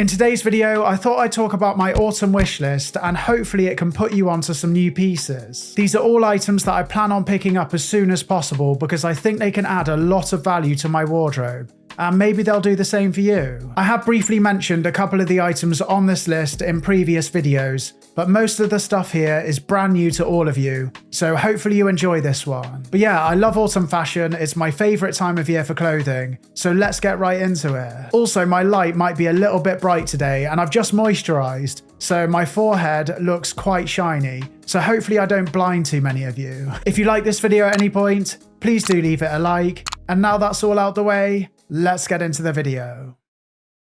In today's video, I thought I'd talk about my autumn wish list and hopefully it can put you onto some new pieces. These are all items that I plan on picking up as soon as possible because I think they can add a lot of value to my wardrobe. And maybe they'll do the same for you. I have briefly mentioned a couple of the items on this list in previous videos, but most of the stuff here is brand new to all of you, so hopefully you enjoy this one. But yeah, I love autumn fashion, it's my favourite time of year for clothing, so let's get right into it. Also, my light might be a little bit bright today, and I've just moisturised, so my forehead looks quite shiny, so hopefully I don't blind too many of you. If you like this video at any point, please do leave it a like, and now that's all out the way, let's get into the video.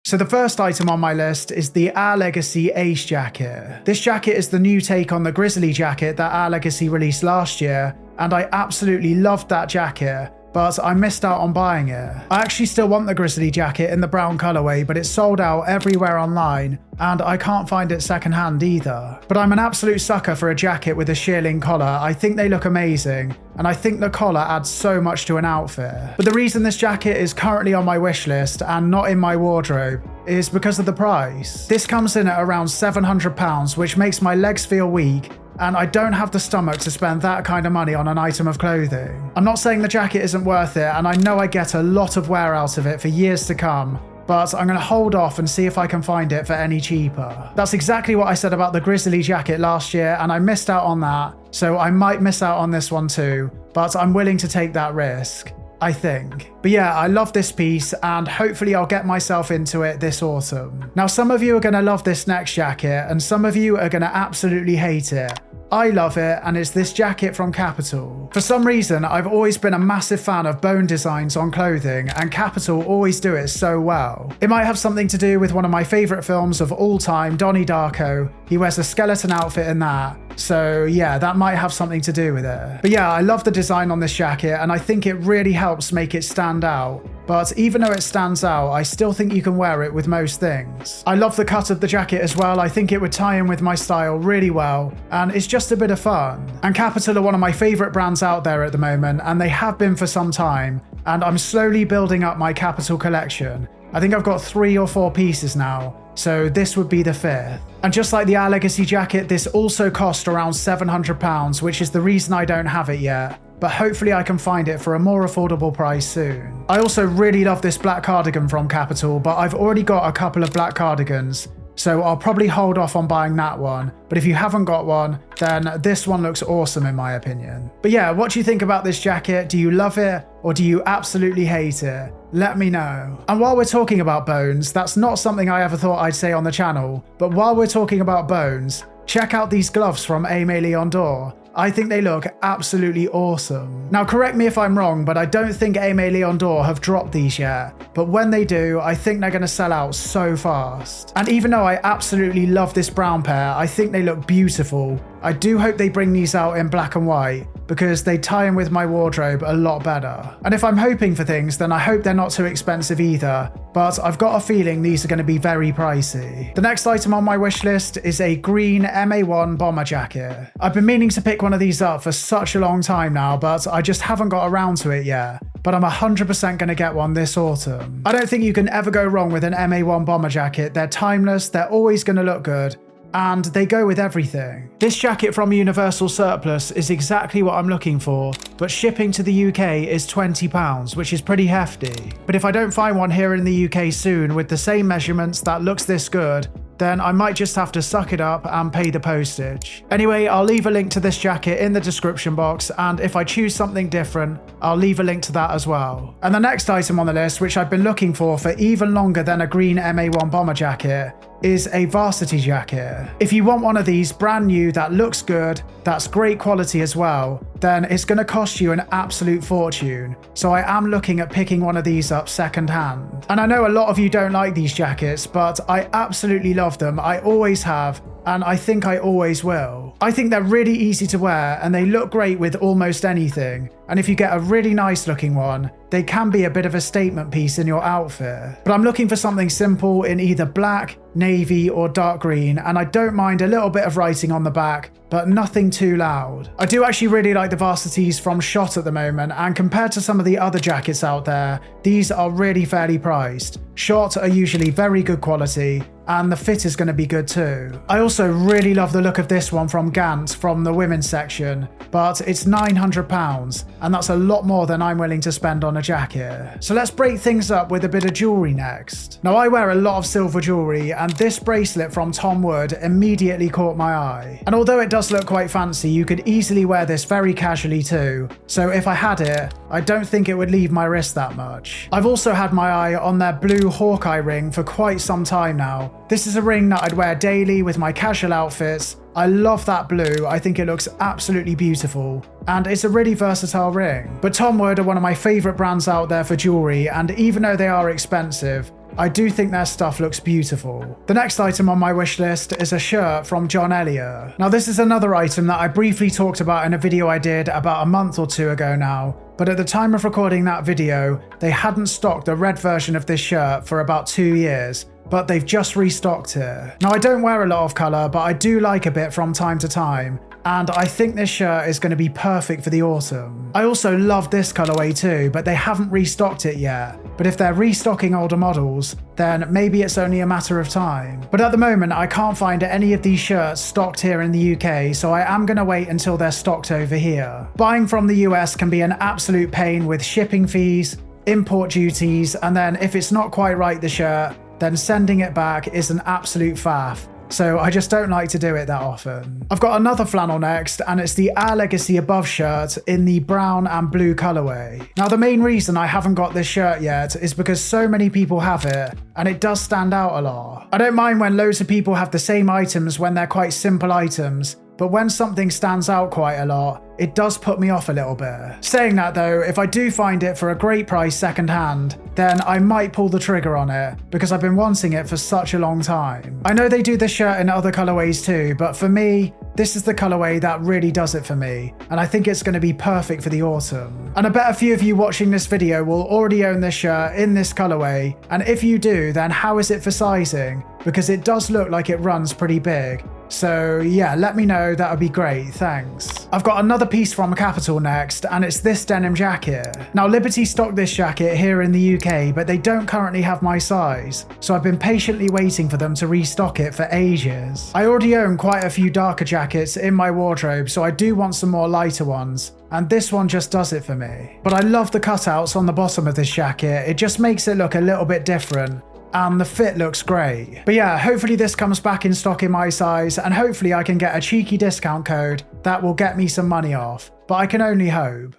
So the first item on my list is the Our Legacy Ace jacket. This jacket is the new take on the Grizzly jacket that Our Legacy released last year, and I absolutely loved that jacket, but I missed out on buying it. I actually still want the Grizzly jacket in the brown colorway, but it's sold out everywhere online, and I can't find it secondhand either. But I'm an absolute sucker for a jacket with a shearling collar. I think they look amazing, and I think the collar adds so much to an outfit. But the reason this jacket is currently on my wish list and not in my wardrobe is because of the price. This comes in at around £700, which makes my legs feel weak, and I don't have the stomach to spend that kind of money on an item of clothing. I'm not saying the jacket isn't worth it, and I know I get a lot of wear out of it for years to come, but I'm going to hold off and see if I can find it for any cheaper. That's exactly what I said about the Grizzly jacket last year, and I missed out on that, so I might miss out on this one too, but I'm willing to take that risk, I think. But yeah, I love this piece and hopefully I'll get myself into it this autumn. Now some of you are going to love this next jacket and some of you are going to absolutely hate it. I love it, and it's this jacket from Kapital. For some reason, I've always been a massive fan of bone designs on clothing, and Kapital always do it so well. It might have something to do with one of my favourite films of all time, Donnie Darko. He wears a skeleton outfit in that, so yeah, that might have something to do with it. But yeah, I love the design on this jacket, and I think it really helps make it stand out. But even though it stands out, I still think you can wear it with most things. I love the cut of the jacket as well. I think it would tie in with my style really well, and it's just a bit of fun. And Kapital are one of my favourite brands out there at the moment, and they have been for some time, and I'm slowly building up my Kapital collection. I think I've got 3 or 4 pieces now, so this would be the 5th. And just like the Our Legacy jacket, this also cost around £700, which is the reason I don't have it yet. But hopefully I can find it for a more affordable price soon. I also really love this black cardigan from Kapital, but I've already got a couple of black cardigans, so I'll probably hold off on buying that one. But if you haven't got one, then this one looks awesome in my opinion. But yeah, what do you think about this jacket? Do you love it or do you absolutely hate it? Let me know. And while we're talking about bones, that's not something I ever thought I'd say on the channel, but while we're talking about bones, check out these gloves from Aimé Dore. I think they look absolutely awesome. Now correct me if I'm wrong, but I don't think Aimé Dore have dropped these yet. But when they do, I think they're going to sell out so fast. And even though I absolutely love this brown pair, I think they look beautiful. I do hope they bring these out in black and white, because they tie in with my wardrobe a lot better. And if I'm hoping for things, then I hope they're not too expensive either, but I've got a feeling these are going to be very pricey. The next item on my wish list is a green MA1 bomber jacket. I've been meaning to pick one of these up for such a long time now, but I just haven't got around to it yet. But I'm 100% going to get one this autumn. I don't think you can ever go wrong with an MA1 bomber jacket. They're timeless, they're always going to look good, and they go with everything. This jacket from Universal Surplus is exactly what I'm looking for, but shipping to the UK is £20, which is pretty hefty. But if I don't find one here in the UK soon with the same measurements that looks this good, then I might just have to suck it up and pay the postage. Anyway, I'll leave a link to this jacket in the description box, and if I choose something different, I'll leave a link to that as well. And the next item on the list, which I've been looking for even longer than a green MA1 bomber jacket, is a Varsity jacket. If you want one of these brand new that looks good, that's great quality as well, then it's going to cost you an absolute fortune. So I am looking at picking one of these up second hand. And I know a lot of you don't like these jackets, but I absolutely love them. I always have, and I think I always will. I think they're really easy to wear and they look great with almost anything. And if you get a really nice looking one, they can be a bit of a statement piece in your outfit. But I'm looking for something simple in either black, navy or dark green, and I don't mind a little bit of writing on the back, but nothing too loud. I do actually really like the Varsities from Shot at the moment, and compared to some of the other jackets out there, these are really fairly priced. Shot are usually very good quality, and the fit is going to be good too. I also really love the look of this one from Gant from the women's section, but it's £900, and that's a lot more than I'm willing to spend on a jacket. So let's break things up with a bit of jewellery next. Now I wear a lot of silver jewellery, and this bracelet from Tom Wood immediately caught my eye. And although it does look quite fancy, you could easily wear this very casually too, so if I had it, I don't think it would leave my wrist that much. I've also had my eye on their blue Hawkeye ring for quite some time now. This is a ring that I'd wear daily with my casual outfits. I love that blue, I think it looks absolutely beautiful, and it's a really versatile ring. But Tom Wood are one of my favourite brands out there for jewellery, and even though they are expensive, I do think their stuff looks beautiful. The next item on my wish list is a shirt from John Elliott. Now this is another item that I briefly talked about in a video I did about a month or two ago now, but at the time of recording that video, they hadn't stocked the red version of this shirt for about 2 years, but they've just restocked it. Now I don't wear a lot of colour, but I do like a bit from time to time, and I think this shirt is going to be perfect for the autumn. I also love this colourway too, but they haven't restocked it yet. But if they're restocking older models, then maybe it's only a matter of time. But at the moment, I can't find any of these shirts stocked here in the UK, so I am going to wait until they're stocked over here. Buying from the US can be an absolute pain with shipping fees, import duties, and then if it's not quite right, the shirt, then sending it back is an absolute faff. So I just don't like to do it that often. I've got another flannel next, and it's the Our Legacy Above shirt in the brown and blue colourway. Now the main reason I haven't got this shirt yet is because so many people have it, and it does stand out a lot. I don't mind when loads of people have the same items when they're quite simple items, but when something stands out quite a lot, it does put me off a little bit. Saying that though, if I do find it for a great price second hand, then I might pull the trigger on it, because I've been wanting it for such a long time. I know they do this shirt in other colourways too, but for me, this is the colourway that really does it for me, and I think it's going to be perfect for the autumn. And I bet a few of you watching this video will already own this shirt in this colourway, and if you do, then how is it for sizing? Because it does look like it runs pretty big. So yeah, let me know, that would be great, thanks. I've got another piece from Kapital next, and it's this denim jacket. Now Liberty stocked this jacket here in the UK, but they don't currently have my size, so I've been patiently waiting for them to restock it for ages. I already own quite a few darker jackets in my wardrobe, so I do want some more lighter ones, and this one just does it for me. But I love the cutouts on the bottom of this jacket, it just makes it look a little bit different. And the fit looks great. But yeah, hopefully this comes back in stock in my size, and hopefully I can get a cheeky discount code that will get me some money off, but I can only hope.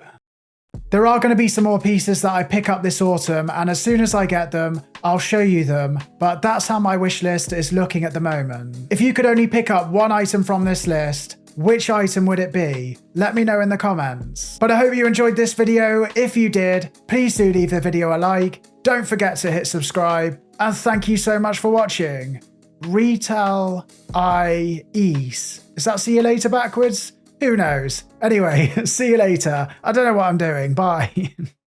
There are going to be some more pieces that I pick up this autumn, and as soon as I get them, I'll show you them, but that's how my wish list is looking at the moment. If you could only pick up one item from this list, which item would it be? Let me know in the comments. But I hope you enjoyed this video. If you did, please do leave the video a like. Don't forget to hit subscribe, and thank you so much for watching. Retail Is that see you later backwards? Who knows? Anyway, see you later. I don't know what I'm doing. Bye.